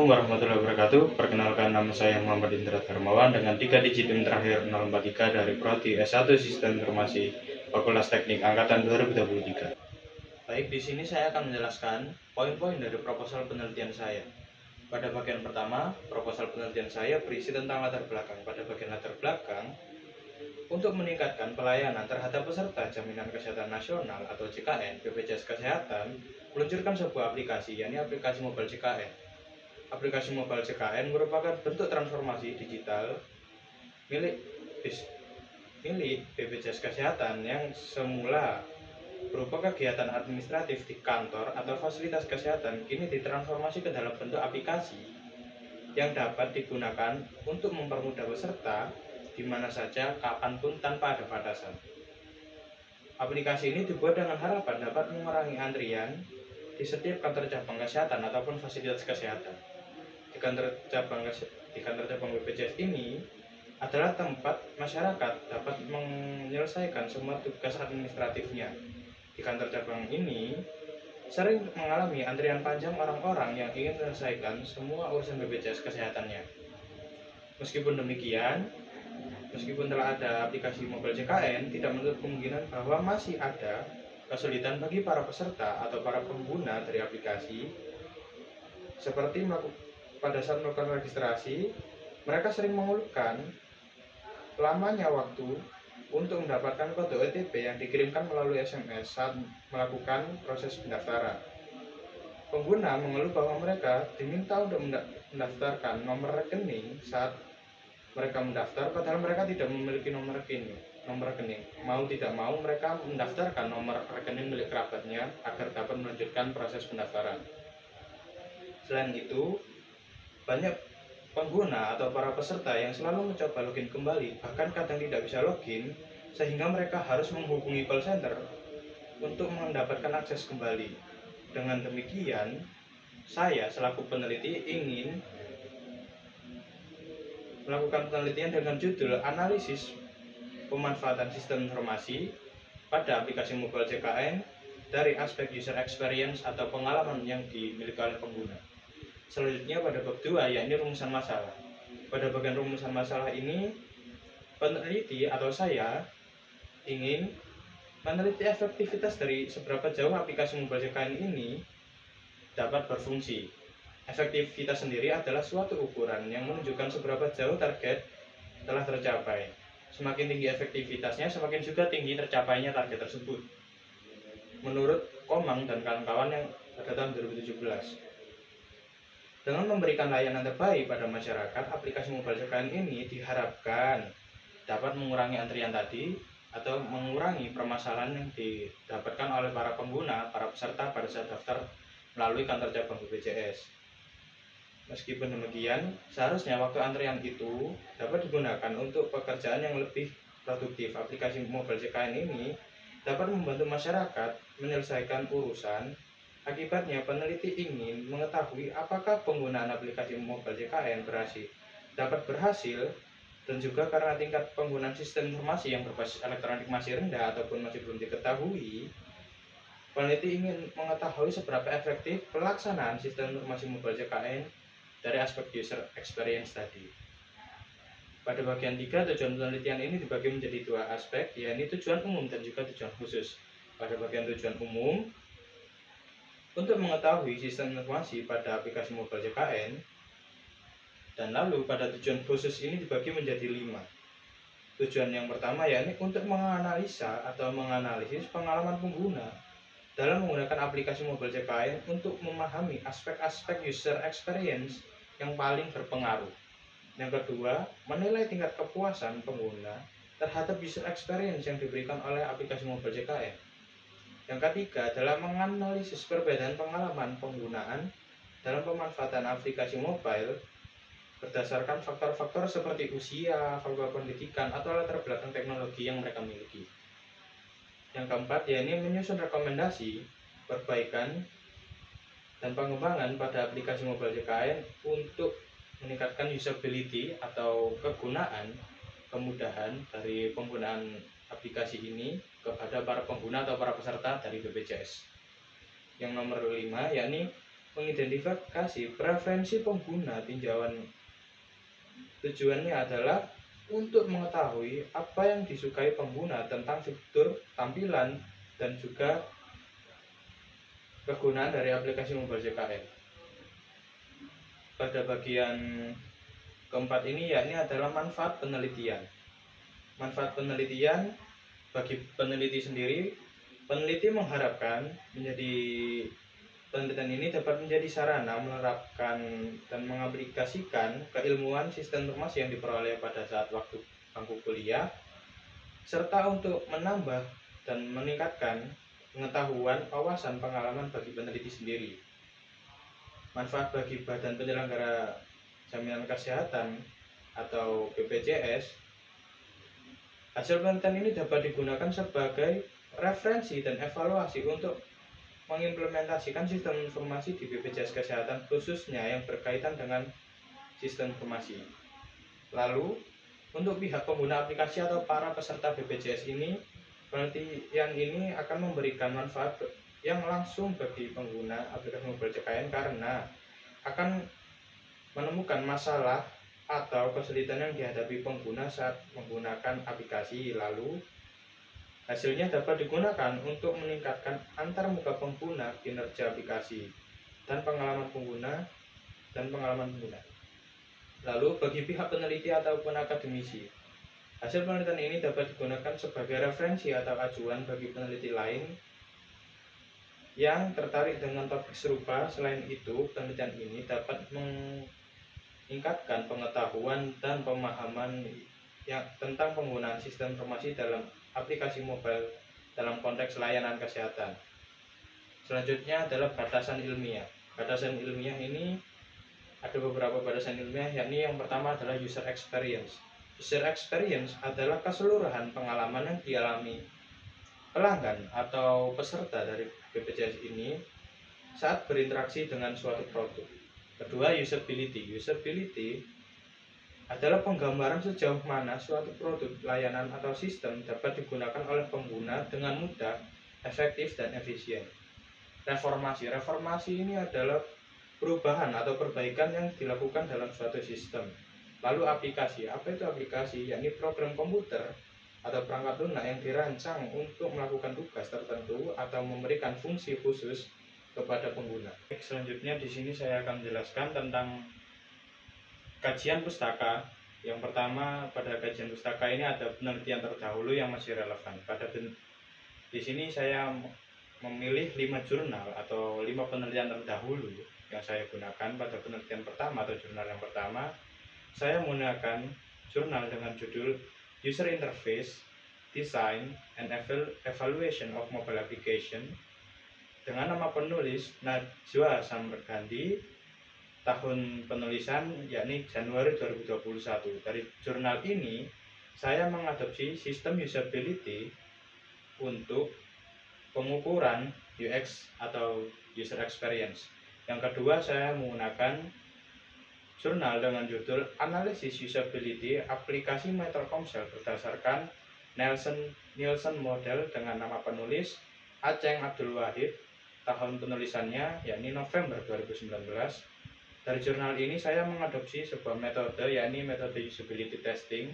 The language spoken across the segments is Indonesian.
warahmatullahi wabarakatuh. Perkenalkan, nama saya Muhammad Indra Darmawan dengan 3 digit NIM terakhir 043 dari Prodi S1 Sistem Informasi Fakultas Teknik Angkatan 2023. Baik, di sini saya akan menjelaskan poin-poin dari proposal penelitian saya. Pada bagian pertama, proposal penelitian saya berisi tentang latar belakang. Pada bagian latar belakang, untuk meningkatkan pelayanan terhadap peserta Jaminan Kesehatan Nasional atau JKN, BPJS Kesehatan meluncurkan sebuah aplikasi, yakni aplikasi Mobile JKN. Aplikasi Mobile JKN merupakan bentuk transformasi digital milik BPJS Kesehatan yang semula berupa kegiatan administratif di kantor atau fasilitas kesehatan, kini ditransformasi ke dalam bentuk aplikasi yang dapat digunakan untuk mempermudah peserta di mana saja, kapanpun, tanpa ada batasan. Aplikasi ini dibuat dengan harapan dapat mengurangi antrian di setiap kantor cabang kesehatan ataupun fasilitas kesehatan. Di kantor cabang BPJS ini adalah tempat masyarakat dapat menyelesaikan semua tugas administratifnya. Di kantor cabang ini sering mengalami antrian panjang orang-orang yang ingin menyelesaikan semua urusan BPJS kesehatannya. Meskipun telah ada aplikasi Mobile JKN, tidak menutup kemungkinan bahwa masih ada kesulitan bagi para peserta atau para pengguna dari aplikasi, seperti pada saat melakukan registrasi, mereka sering mengeluhkan lamanya waktu untuk mendapatkan kode OTP yang dikirimkan melalui SMS saat melakukan proses pendaftaran. Pengguna mengeluh bahwa mereka diminta untuk mendaftarkan nomor rekening saat mereka mendaftar, padahal mereka tidak memiliki nomor rekening. Mau tidak mau mereka mendaftarkan nomor rekening milik kerabatnya agar dapat melanjutkan proses pendaftaran. Selain itu, banyak pengguna atau para peserta yang selalu mencoba login kembali, bahkan kadang tidak bisa login, sehingga mereka harus menghubungi call center untuk mendapatkan akses kembali. Dengan demikian, saya selaku peneliti ingin melakukan penelitian dengan judul Analisis Pemanfaatan Sistem Informasi pada aplikasi Mobile JKN dari aspek user experience atau pengalaman yang dimiliki oleh pengguna. Selanjutnya pada bab 2, yakni rumusan masalah. Pada bagian rumusan masalah ini, peneliti atau saya ingin meneliti efektivitas dari seberapa jauh aplikasi Mobile JKN ini dapat berfungsi. Efektivitas sendiri adalah suatu ukuran yang menunjukkan seberapa jauh target telah tercapai. Semakin tinggi efektivitasnya, semakin juga tinggi tercapainya target tersebut. Menurut Komang dan kawan-kawan yang pada tahun 2017. Dengan memberikan layanan terbaik pada masyarakat, aplikasi Mobile JKN ini diharapkan dapat mengurangi antrian tadi atau mengurangi permasalahan yang didapatkan oleh para pengguna, para peserta pada saat daftar melalui kantor cabang BPJS. Meskipun demikian, seharusnya waktu antrian itu dapat digunakan untuk pekerjaan yang lebih produktif. Aplikasi Mobile JKN ini dapat membantu masyarakat menyelesaikan urusan. Akibatnya, peneliti ingin mengetahui apakah penggunaan aplikasi Mobile JKN dapat berhasil, dan juga karena tingkat penggunaan sistem informasi yang berbasis elektronik masih rendah ataupun masih belum diketahui, peneliti ingin mengetahui seberapa efektif pelaksanaan sistem informasi Mobile JKN dari aspek user experience tadi. Pada bagian 3, tujuan penelitian ini dibagi menjadi 2 aspek, yakni tujuan umum dan juga tujuan khusus. Pada bagian tujuan umum, untuk mengetahui sistem informasi pada aplikasi Mobile JKN, dan lalu pada tujuan khusus ini dibagi menjadi 5. Tujuan yang pertama yakni untuk menganalisa atau menganalisis pengalaman pengguna dalam menggunakan aplikasi Mobile JKN untuk memahami aspek-aspek user experience yang paling berpengaruh. Yang kedua, menilai tingkat kepuasan pengguna terhadap user experience yang diberikan oleh aplikasi Mobile JKN. Yang ketiga adalah menganalisis perbedaan pengalaman penggunaan dalam pemanfaatan aplikasi mobile berdasarkan faktor-faktor seperti usia, faktor pendidikan, atau latar belakang teknologi yang mereka miliki. Yang keempat, yakni menyusun rekomendasi perbaikan dan pengembangan pada aplikasi Mobile JKN untuk meningkatkan usability atau kemudahan dari penggunaan aplikasi ini kepada para pengguna atau para peserta dari BPJS. Yang nomor 5, yakni mengidentifikasi preferensi pengguna tinjauan. Tujuannya adalah untuk mengetahui apa yang disukai pengguna tentang fitur, tampilan, dan juga kegunaan dari aplikasi mobile JKN. Pada bagian keempat ini yakni adalah manfaat penelitian. Manfaat penelitian bagi peneliti sendiri, peneliti mengharapkan penelitian ini dapat menjadi sarana menerapkan dan mengaplikasikan keilmuan sistem informasi yang diperoleh pada saat waktu bangku kuliah, serta untuk menambah dan meningkatkan pengetahuan, wawasan, pengalaman bagi peneliti sendiri. Manfaat bagi Badan Penyelenggara Jaminan Kesehatan atau BPJS, hasil penelitian ini dapat digunakan sebagai referensi dan evaluasi untuk mengimplementasikan sistem informasi di BPJS Kesehatan, khususnya yang berkaitan dengan sistem informasi. Lalu, untuk pihak pengguna aplikasi atau para peserta BPJS ini, penelitian ini akan memberikan manfaat yang langsung bagi pengguna aplikasi mobile JKN karena akan menemukan masalah atau kesulitan yang dihadapi pengguna saat menggunakan aplikasi. Lalu hasilnya dapat digunakan untuk meningkatkan antarmuka pengguna, kinerja aplikasi, dan pengalaman pengguna. Lalu bagi pihak peneliti ataupun akademisi, hasil penelitian ini dapat digunakan sebagai referensi atau acuan bagi peneliti lain yang tertarik dengan topik serupa. Selain itu, penelitian ini dapat meningkatkan pengetahuan dan pemahaman tentang penggunaan sistem informasi dalam aplikasi mobile dalam konteks layanan kesehatan. Selanjutnya adalah batasan ilmiah. Batasan ilmiah ini ada beberapa batasan ilmiah, yakni yang pertama adalah user experience. User experience adalah keseluruhan pengalaman yang dialami pelanggan atau peserta dari BPJS ini saat berinteraksi dengan suatu produk. Kedua, usability. Usability adalah penggambaran sejauh mana suatu produk, layanan, atau sistem dapat digunakan oleh pengguna dengan mudah, efektif, dan efisien. Reformasi. Reformasi ini adalah perubahan atau perbaikan yang dilakukan dalam suatu sistem. Lalu aplikasi. Apa itu aplikasi? Yakni program komputer atau perangkat lunak yang dirancang untuk melakukan tugas tertentu atau memberikan fungsi khusus kepada pengguna. Selanjutnya di sini saya akan menjelaskan tentang kajian pustaka. Yang pertama, pada kajian pustaka ini ada penelitian terdahulu yang masih relevan. Di sini saya memilih 5 jurnal atau 5 penelitian terdahulu yang saya gunakan pada penelitian pertama atau jurnal yang pertama. Saya menggunakan jurnal dengan judul User Interface, Design, and Evaluation of Mobile Application dengan nama penulis Najwa Samrgandhi, tahun penulisan yakni Januari 2021. Dari jurnal ini saya mengadopsi sistem usability untuk pengukuran UX atau user experience. Yang kedua, saya menggunakan jurnal dengan judul Analisis Usability Aplikasi Telkomsel berdasarkan Nielsen Model dengan nama penulis Aceng Abdul Wahid, tahun penulisannya yakni November 2019. Dari jurnal ini saya mengadopsi sebuah metode yakni metode usability testing.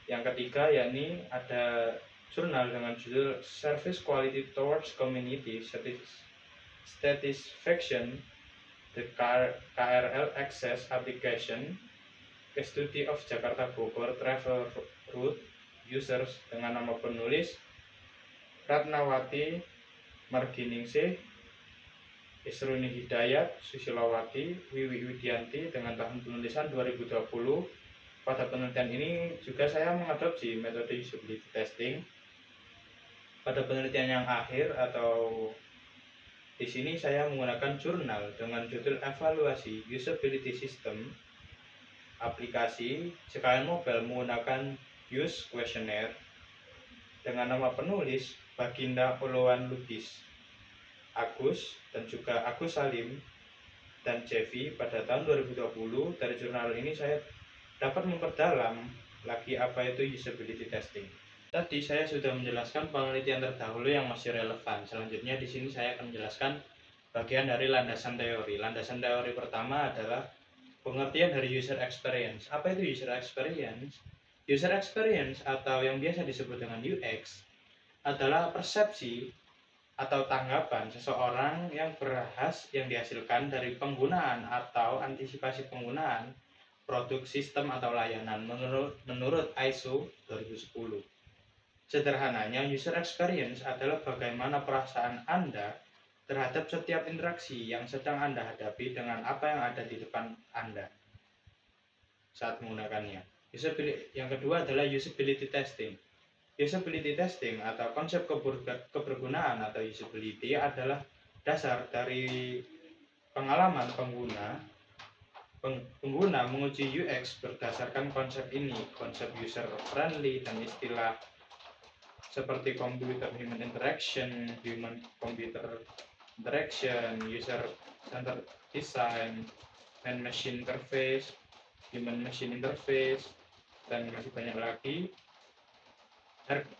Yang ketiga yakni ada jurnal dengan judul Service Quality Towards Community Satisfaction, The KRL Access Application, Case Study of Jakarta Bogor Travel Route Users dengan nama penulis Ratnawati Marginingsih, Isruni Hidayat, Susilawati, Wiwi Widianti dengan tahun penulisan 2020. Pada penelitian ini juga saya mengadopsi metode usability testing. Pada penelitian yang akhir atau di sini saya menggunakan jurnal dengan judul Evaluasi Usability System Aplikasi JKN Mobile menggunakan Use Questionnaire dengan nama penulis Baginda Polowan Lubis, Agus, dan juga Agus Salim dan Jevi pada tahun 2020. Dari jurnal ini saya dapat memperdalam lagi apa itu usability testing. Tadi saya sudah menjelaskan penelitian terdahulu yang masih relevan. Selanjutnya di sini saya akan menjelaskan bagian dari landasan teori. Landasan teori pertama adalah pengertian dari user experience. Apa itu user experience? User experience atau yang biasa disebut dengan UX adalah persepsi atau tanggapan seseorang yang dihasilkan dari penggunaan atau antisipasi penggunaan produk, sistem, atau layanan menurut ISO 2010. Sederhananya, user experience adalah bagaimana perasaan Anda terhadap setiap interaksi yang sedang Anda hadapi dengan apa yang ada di depan Anda saat menggunakannya. Yang kedua adalah usability testing. Usability testing atau konsep kebergunaan atau usability adalah dasar dari pengalaman pengguna menguji UX berdasarkan konsep ini, konsep user friendly dan istilah seperti computer human interaction, human computer interaction, user centered design, and machine interface, human machine interface, dan masih banyak lagi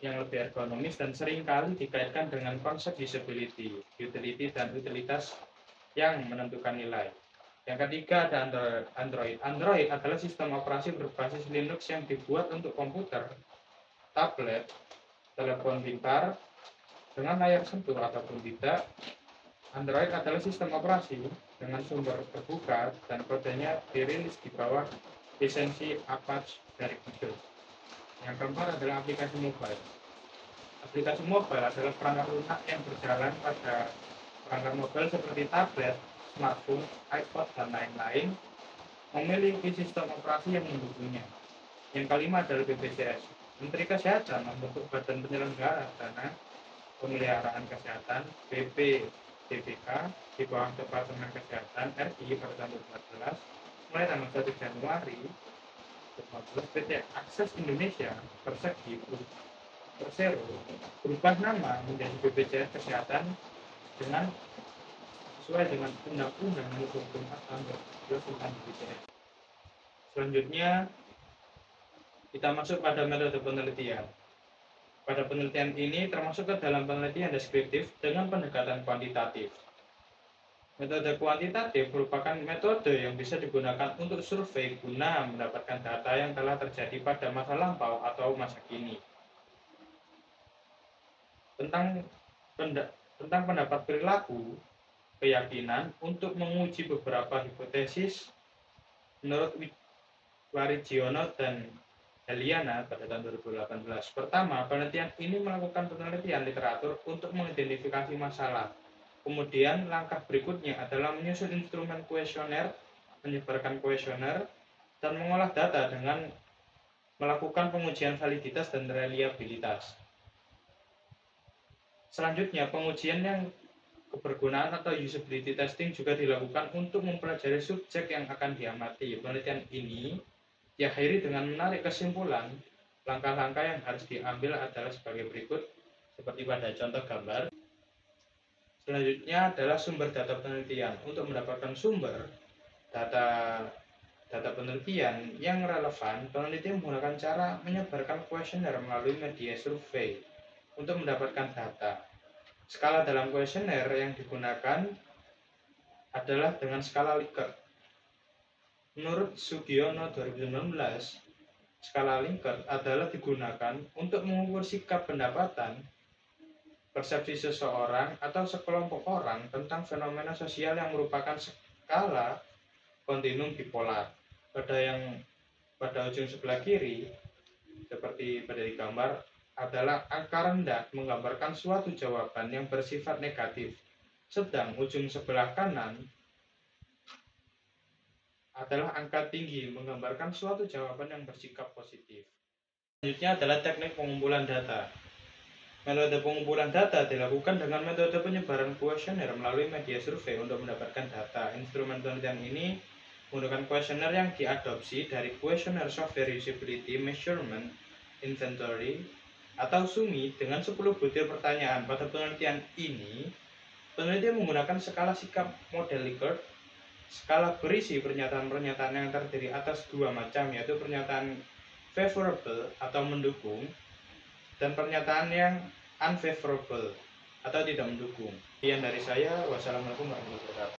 yang lebih ergonomis dan seringkali dikaitkan dengan konsep usability, utility, dan utilitas yang menentukan nilai. Yang ketiga ada Android. Android adalah sistem operasi berbasis Linux yang dibuat untuk komputer, tablet, telepon pintar, dengan layar sentuh ataupun tidak. Android adalah sistem operasi dengan sumber terbuka dan kodenya dirilis di bawah lisensi Apache dari Google. Yang keempat adalah aplikasi mobile. Aplikasi mobile adalah perangkat lunak yang berjalan pada perangkat mobile seperti tablet, smartphone, iPod, dan lain-lain, memiliki sistem operasi yang mendukungnya. Yang kelima adalah BPJS. Menteri Kesehatan membentuk Badan Penyelenggara Dana Pemeliharaan Kesehatan BPDPK di bawah Departemen Kesehatan RI pada tahun 2014. Mulai tanggal 1 Januari 2015, PT Akses Indonesia Persero berubah nama menjadi BPJS Kesehatan sesuai dengan Undang-Undang Nomor 24 Tahun 2012 tentang BPJS. Selanjutnya kita masuk pada metode penelitian. Pada penelitian ini termasuk ke dalam penelitian deskriptif dengan pendekatan kuantitatif. Metode kuantitatif merupakan metode yang bisa digunakan untuk survei guna mendapatkan data yang telah terjadi pada masa lampau atau masa kini. Tentang pendapat perilaku, keyakinan untuk menguji beberapa hipotesis menurut Warigiono dan Heliana pada tahun 2018. Pertama, penelitian ini melakukan penelitian literatur untuk mengidentifikasi masalah. Kemudian langkah berikutnya adalah menyusun instrumen kuesioner, menyebarkan kuesioner, dan mengolah data dengan melakukan pengujian validitas dan reliabilitas. Selanjutnya, pengujian yang kebergunaan atau usability testing juga dilakukan untuk mempelajari subjek yang akan diamati. Penelitian ini diakhiri dengan menarik kesimpulan. Langkah-langkah yang harus diambil adalah sebagai berikut, seperti pada contoh gambar. Selanjutnya adalah sumber data penelitian. Untuk mendapatkan sumber data penelitian yang relevan, peneliti menggunakan cara menyebarkan kuesioner melalui media survei untuk mendapatkan data. Skala dalam kuesioner yang digunakan adalah dengan skala Likert. Menurut Sugiono 2019, skala Likert adalah digunakan untuk mengukur sikap pendapatan, persepsi seseorang atau sekelompok orang tentang fenomena sosial yang merupakan skala kontinum bipolar. Pada ujung sebelah kiri, seperti pada di gambar, adalah angka rendah menggambarkan suatu jawaban yang bersifat negatif, sedang ujung sebelah kanan adalah angka tinggi menggambarkan suatu jawaban yang bersikap positif. Selanjutnya adalah teknik pengumpulan data. Metode pengumpulan data dilakukan dengan metode penyebaran kuesioner melalui media survei untuk mendapatkan data. Instrumen penelitian ini menggunakan kuesioner yang diadopsi dari Questionnaire Software Usability Measurement Inventory atau SUMI dengan 10 butir pertanyaan. Pada penelitian ini, peneliti menggunakan skala sikap model Likert. Skala berisi pernyataan-pernyataan yang terdiri atas dua macam, yaitu pernyataan favorable atau mendukung dan pernyataan yang unfavorable atau tidak mendukung. Sekian dari saya, wassalamualaikum warahmatullahi wabarakatuh.